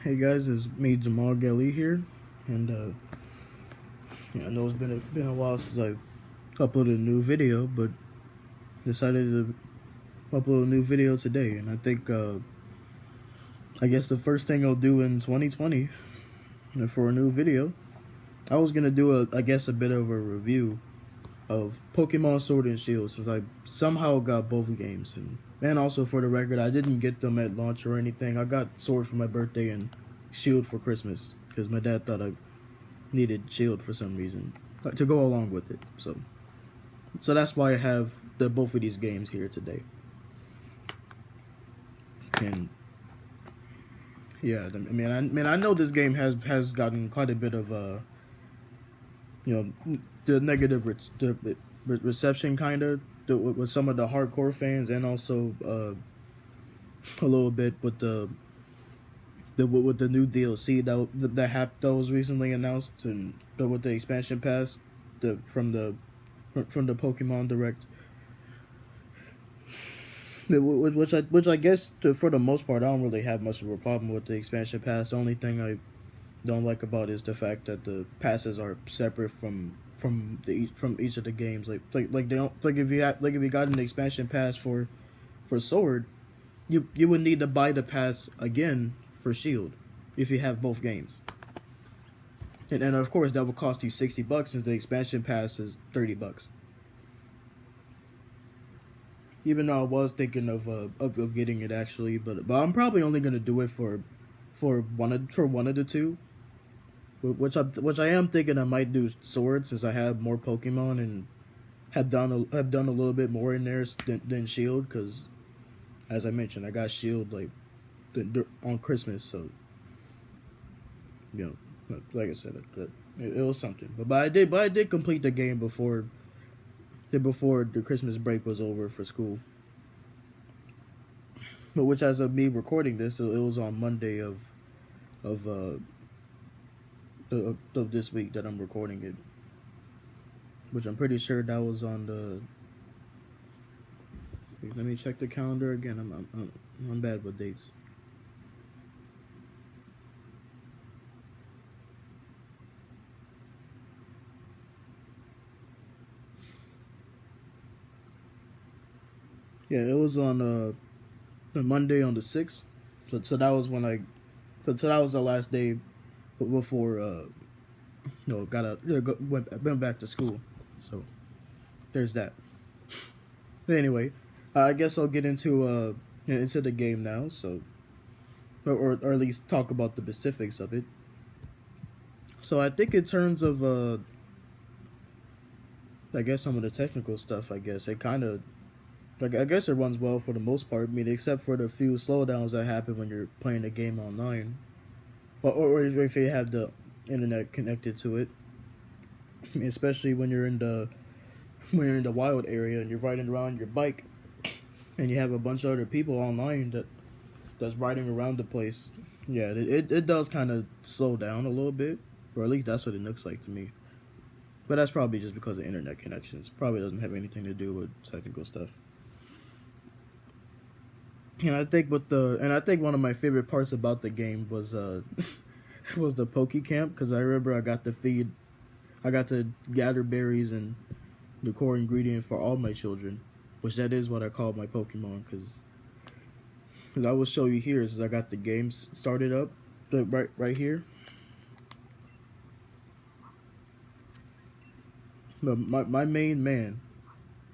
Hey guys, it's me Jamal Gali here, and I know it's been a while since I uploaded a new video, but decided to upload a new video today. And I think I guess the first thing I'll do in 2020 for a new video, I was gonna do a bit of a review of Pokemon Sword and Shield, since I somehow got both games, and also for the record, I didn't get them at launch or anything. I got Sword for my birthday and Shield for Christmas because my dad thought I needed Shield for some reason to go along with it. So that's why I have both of these games here today. And yeah, I know this game has gotten quite a bit of the negative reception, kind of with some of the hardcore fans, and also a little bit with with the new DLC that was recently announced, and with the expansion pass from the Pokemon Direct, which I guess for the most part I don't really have much of a problem with the expansion pass. The only thing I don't like about it is the fact that the passes are separate from each of the games. Like they don't, if you got an expansion pass for Sword, you would need to buy the pass again for Shield if you have both games. And of course that would cost you $60 since the expansion pass is $30. Even though I was thinking of getting it actually, but I'm probably only gonna do it for one of the two. Which I am thinking I might do Sword, since I have more Pokemon and have done a little bit more in there than Shield, because as I mentioned, I got Shield on Christmas, so like I said, it was something. But I did complete the game before the Christmas break was over for school. But which, as of me recording this, it was on Monday of this week that I'm recording it. Which I'm pretty sure that was on the. Let me check the calendar again. I'm bad with dates. Yeah, it was on the Monday on the 6th. So that was when so that was the last day before went back to school. So there's that. But anyway, I guess I'll get into the game now. So or at least talk about the specifics of it. So I think in terms of I guess some of the technical stuff, I guess it kind of, I guess it runs well for the most part. I mean, except for the few slowdowns that happen when you're playing the game online, or if you have the internet connected to it. I mean, especially when you're in the wild area and you're riding around your bike, and you have a bunch of other people online that's riding around the place. Yeah, it does kind of slow down a little bit, or at least that's what it looks like to me. But that's probably just because of internet connections. Probably doesn't have anything to do with technical stuff. And I think one of my favorite parts about the game was was the Poke Camp, because I remember I got to gather berries and the core ingredient for all my children, which that is what I call my Pokemon, because I will show you here is I got the game started up right here. But my main man,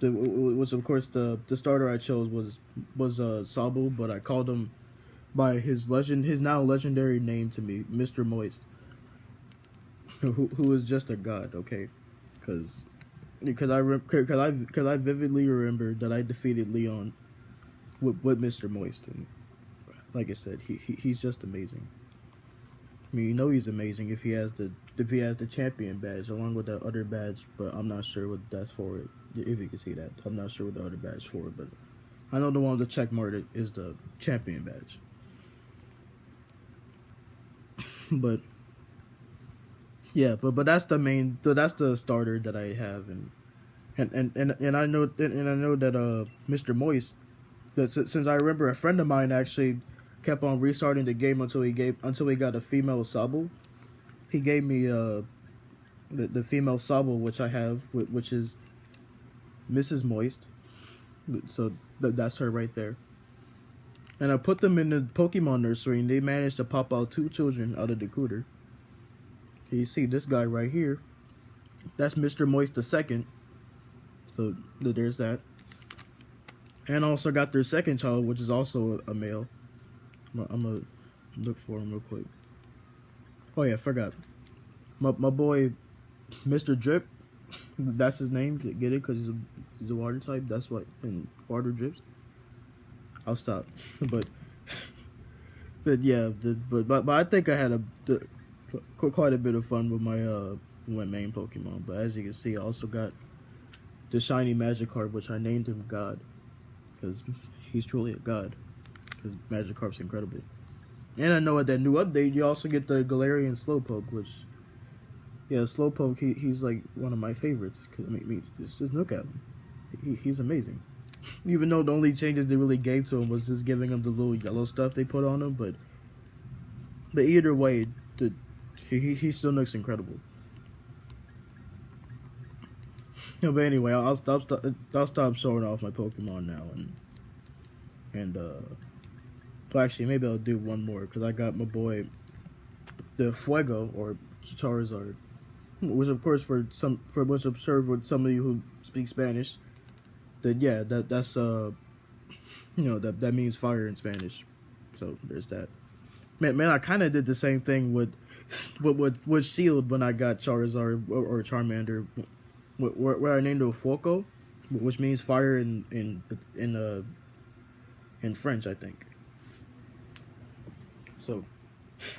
which of course the starter I chose was Sabu, but I called him by his now legendary name to me, Mr. Moist, who is just a god, okay? Because I vividly remember that I defeated Leon with Mr. Moist, and like I said, he's just amazing. I mean, he's amazing if he has the champion badge along with that other badge, but I'm not sure what that's for. If you can see that, I'm not sure what the other badge for, but I know the one with the check mark is the champion badge. But yeah, but that's the starter that I have, and I know that Mr. Moist, that since I remember a friend of mine actually kept on restarting the game until he got a female Sobble. He gave me the female Sobble, which I have, which is Mrs. Moist. So that's her right there. And I put them in the Pokemon nursery, and they managed to pop out 2 children out of the cooter. You see this guy right here. That's Mr. Moist the second. So there's that. And also got their second child, which is also a male. I'm gonna look for him real quick. Oh yeah, I forgot. My boy, Mr. Drip. That's his name. Get it? Because he's a water type. That's what, and water drips. I'll stop. But yeah. But I think I had quite a bit of fun with my main Pokemon. But as you can see, I also got the shiny Magikarp, which I named him God, because he's truly a god. Because Magikarp's incredible. And I know at that new update, you also get the Galarian Slowpoke, which, yeah, Slowpoke, he's like one of my favorites. Cause, I mean, just look at him. He's amazing. Even though the only changes they really gave to him was just giving him the little yellow stuff they put on him, but either way, he still looks incredible. No, but anyway, I'll stop showing off my Pokemon now, and well, actually, maybe I'll do one more, because I got my boy, the Fuego, or Charizard, which of course for what's absurd with some of you who speak Spanish, that's that means fire in Spanish, so there's that. Man, I kind of did the same thing with Shield when I got Charizard or Charmander, where I named it Fuoco, which means fire in French, I think. So,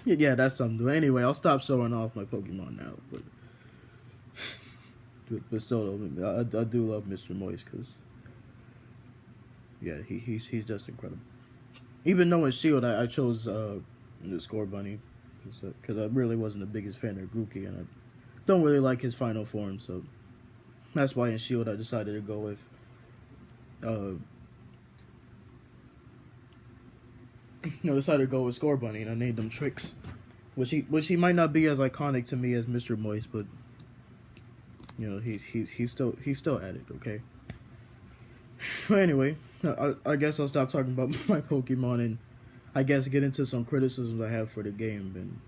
yeah, that's something. Anyway, I'll stop showing off my Pokemon now. But still, though, I do love Mr. Moist, because, yeah, he's just incredible. Even though in Shield, I chose the Scorbunny, because I really wasn't the biggest fan of Grookey, and I don't really like his final form, so that's why in Shield I decided to go with Scorbunny, and I named him Trix, which he might not be as iconic to me as Mr. Moist, but he's still at it, okay. Well, anyway, I guess I'll stop talking about my Pokemon and I guess get into some criticisms I have for the game. And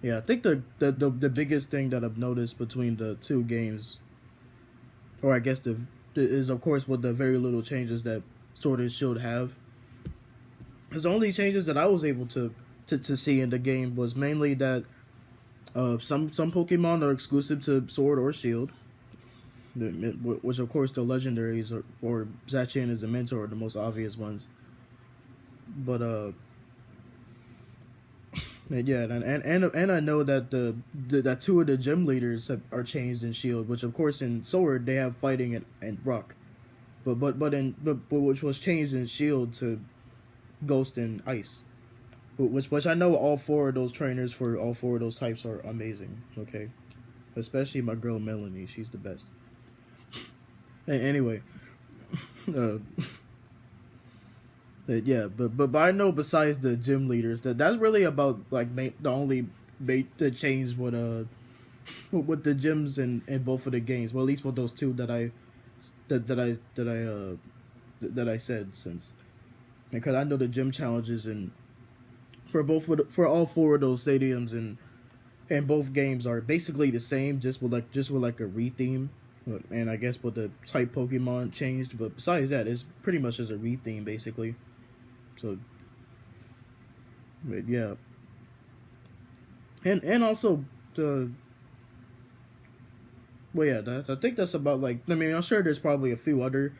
yeah, I think the biggest thing that I've noticed between the two games, or I guess is of course with the very little changes that Sword and Shield have. The only changes that I was able to see in the game was mainly that some Pokemon are exclusive to Sword or Shield, which of course the legendaries or Zacian is the mentor are the most obvious ones. But yeah, and I know that that 2 of the gym leaders are changed in Shield, which of course in Sword they have fighting and rock, but which was changed in Shield to Ghost and Ice, which I know all 4 of those trainers for all 4 of those types are amazing. Okay, especially my girl Melanie, she's the best. Anyway, yeah, but I know besides the gym leaders that's really about like the only the change with the gyms in both of the games. Well, at least with those 2 that I said, since because I know the gym challenges and for all 4 of those stadiums and both games are basically the same, just with like a re-theme. And I guess with the type Pokemon changed, but besides that, it's pretty much just a re-theme basically. So, but yeah, and also I think that's about like. I mean, I'm sure there's probably a few other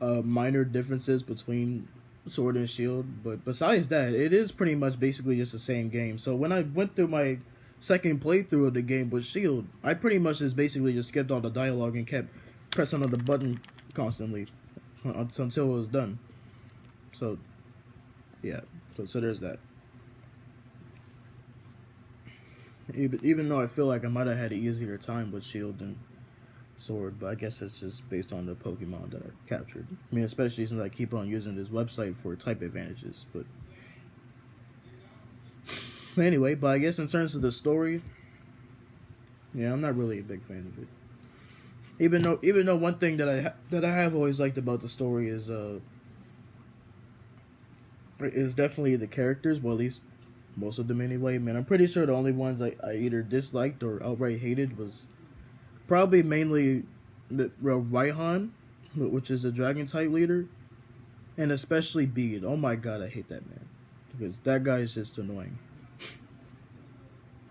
minor differences between Sword and Shield, but besides that, it is pretty much basically just the same game. So when I went through my second playthrough of the game with Shield, I pretty much just basically just skipped all the dialogue and kept pressing on the button constantly until it was done. So yeah, so there's that. Even though I feel like I might have had an easier time with Shield than Sword, but I guess it's just based on the Pokemon that I captured. I mean, especially since I keep on using this website for type advantages, but Anyway, but I guess in terms of the story, yeah, I'm not really a big fan of it. Even though one thing that I have always liked about the story is definitely the characters. Well, at least most of them anyway. Man, I'm pretty sure the only ones I either disliked or outright hated was probably mainly the Raihan, which is the dragon type leader, and especially Bede. Oh my god, I hate that man because that guy is just annoying.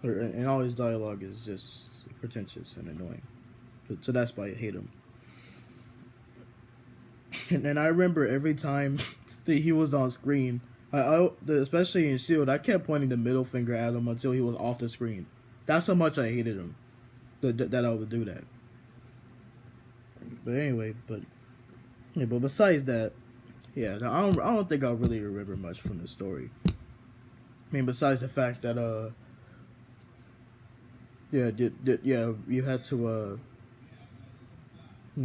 And all his dialogue is just pretentious and annoying. So that's why I hate him. And I remember every time he was on screen, especially in Shield, I kept pointing the middle finger at him until he was off the screen. That's how much I hated him. That I would do that. But anyway, but besides that, yeah, I don't think I'll really remember much from the story. I mean, besides the fact that you had to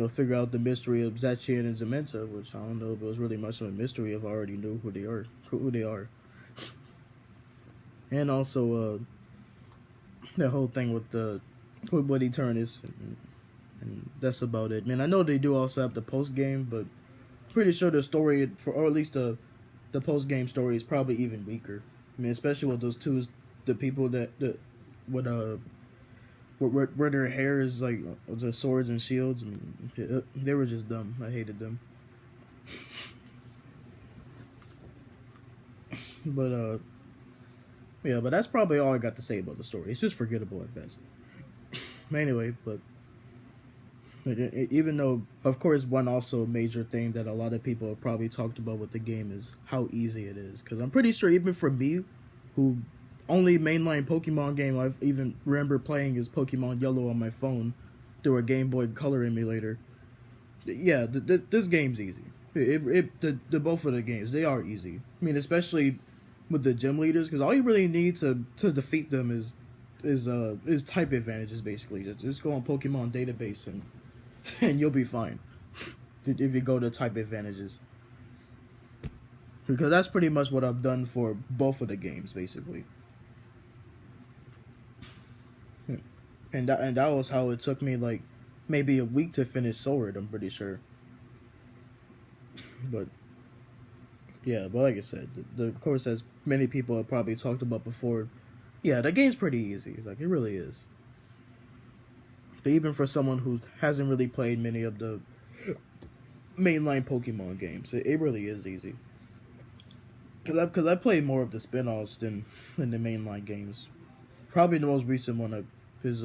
figure out the mystery of Zacian and Zementa, which I don't know if it was really much of a mystery if I already knew who they are. And also the whole thing with what Eternus, and that's about it. Man, I know they do also have the post game, but pretty sure the story or at least the post game story is probably even weaker. I mean, especially with those the people where their hair is like the swords and shields. I mean, they were just dumb. I hated them. But yeah, but that's probably all I got to say about the story. It's just forgettable at best. Anyway, but even though, of course, one also major thing that a lot of people have probably talked about with the game is how easy it is. Because I'm pretty sure even for me, who only mainline Pokemon game I've even remember playing is Pokemon Yellow on my phone through a Game Boy Color emulator. Yeah, this game's easy. The both of the games, they are easy. I mean, especially with the gym leaders, because all you really need to defeat them is type advantages. Basically, just go on Pokemon database and you'll be fine if you go to type advantages. Because that's pretty much what I've done for both of the games, basically. And that was how it took me like maybe a week to finish Sword, I'm pretty sure. But yeah, but like I said, of course, as many people have probably talked about before, yeah, the game's pretty easy. Like, it really is. But even for someone who hasn't really played many of the mainline Pokemon games, it really is easy. Because I played more of the spin-offs than the mainline games. Probably the most recent one is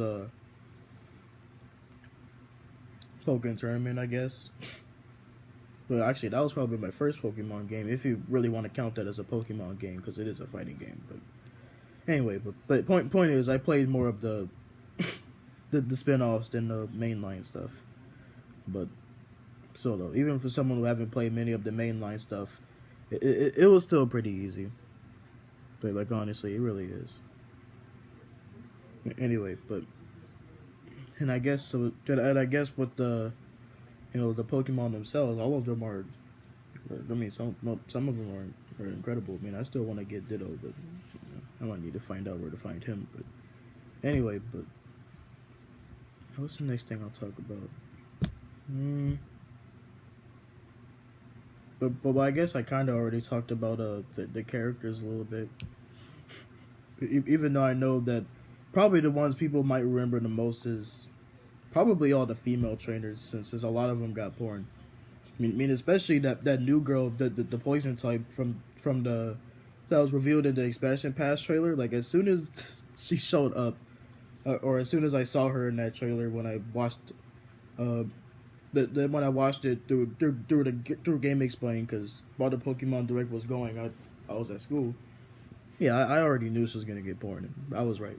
Pokemon Tournament, I guess. Well, actually, that was probably my first Pokemon game, if you really want to count that as a Pokemon game, because it is a fighting game. But anyway, but point is, I played more of the spin-offs than the mainline stuff. But so though, even for someone who haven't played many of the mainline stuff, it was still pretty easy. But like, honestly, it really is. Anyway, and I guess with the the Pokemon themselves, all of them are. I mean, some of them are incredible. I mean, I still want to get Ditto, but I might need to find out where to find him. But anyway, but what's the next thing I'll talk about? But I guess I kind of already talked about the characters a little bit. Even though I know that probably the ones people might remember the most is probably all the female trainers, since a lot of them got born. I mean especially that new girl, the poison type from the that was revealed in the expansion pass trailer. Like, as soon as she showed up, or as soon as I saw her in that trailer when I watched, when I watched it through Game Explain, because while the Pokemon Direct was going, I was at school. Yeah, I already knew she was gonna get born. I was right.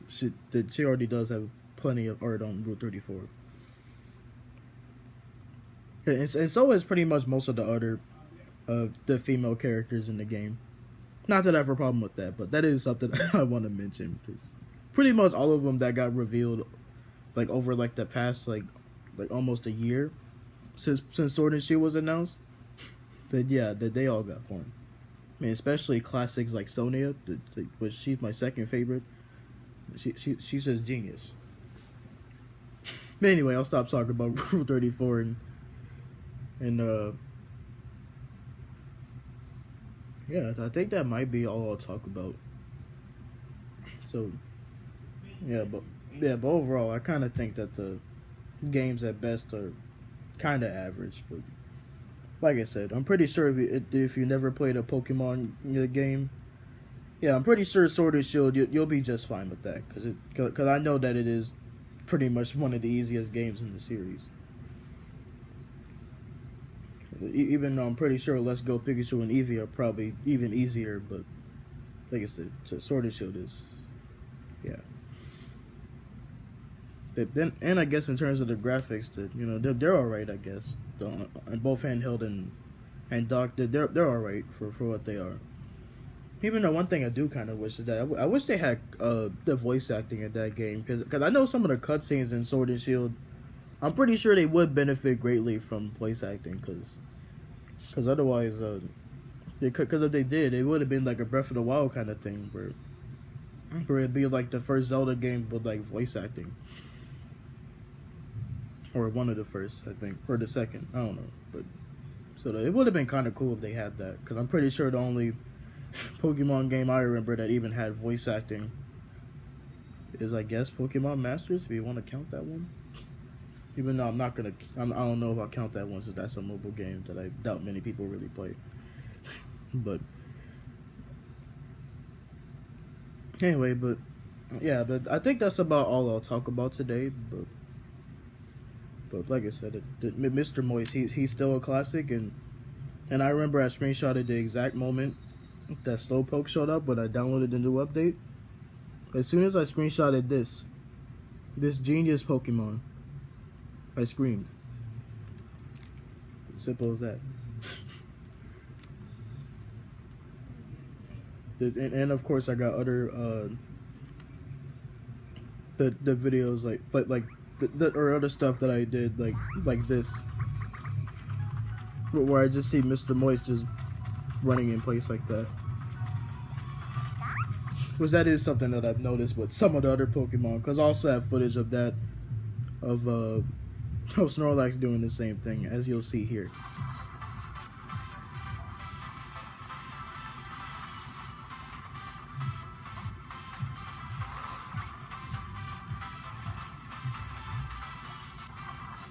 she already does have plenty of art on Route 34. And so is pretty much most of the other the female characters in the game. Not that I have a problem with that, but that is something I want to mention. Because pretty much all of them that got revealed, like, over like the past like almost a year since Sword and Shield was announced, that they all got born. I mean, especially classics like Sonia, which she's my second favorite. She's just genius. But anyway, I'll stop talking about Rule 34 and yeah, I think that might be all I'll talk about. So but overall, I kind of think that the games at best are kind of average. But like I said, I'm pretty sure if you never played a Pokemon game, yeah, I'm pretty sure Sword and Shield you'll be just fine with that because I know that it is pretty much one of the easiest games in the series. Even though I'm pretty sure Let's Go Pikachu and Eevee are probably even easier, but like I said, Sword and Shield is, yeah. And I guess in terms of the graphics, they're all right. I guess on both handheld and dock, they're all right for what they are. Even though one thing I do kind of wish is that I wish they had the voice acting in that game because I know some of the cutscenes in Sword and Shield, I'm pretty sure they would benefit greatly from voice acting because otherwise, because if they did, it would have been like a Breath of the Wild kind of thing where it'd be like the first Zelda game with like voice acting. Or one of the first, I think, or the second. I don't know, but so it would have been kind of cool if they had that, because I'm pretty sure the only Pokemon game I remember that even had voice acting is, I guess, Pokemon Masters. If you want to count that one, even though I don't know if I'll count that one since that's a mobile game that I doubt many people really play. But anyway, but I think that's about all I'll talk about today. But like I said, Mr. Moist, he's still a classic, and I remember I screenshotted the exact moment that Slowpoke showed up when I downloaded the new update. As soon as I screenshotted this genius Pokemon, I screamed. Simple as that. And of course I got other the videos like or other stuff that I did like this, where I just see Mr. Moist just running in place like that. Which that is something that I've noticed with some of the other Pokemon, because I also have footage of that of Snorlax doing the same thing, as you'll see here.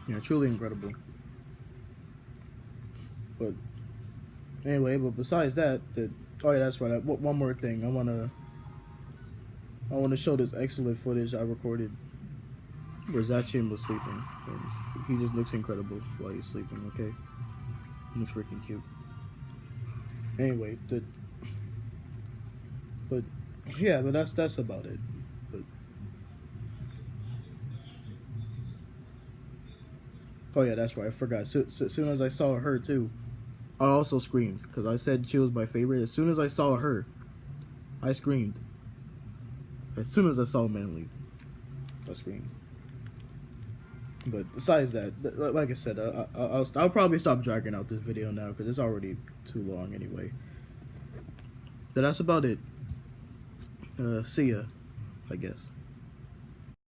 Yeah, truly incredible. But anyway, besides that, oh yeah, that's right. One more thing, I wanna show this excellent footage I recorded where Zacian was sleeping. And he just looks incredible while he's sleeping. Okay, he looks freaking cute. Anyway, but that's about it. But oh yeah, that's right. I forgot. So soon as I saw her too, I also screamed because I said she was my favorite. As soon as I saw her, I screamed. As soon as I saw Manly, I screamed. But besides that, like I said, I'll probably stop dragging out this video now because it's already too long anyway. But that's about it. See ya, I guess.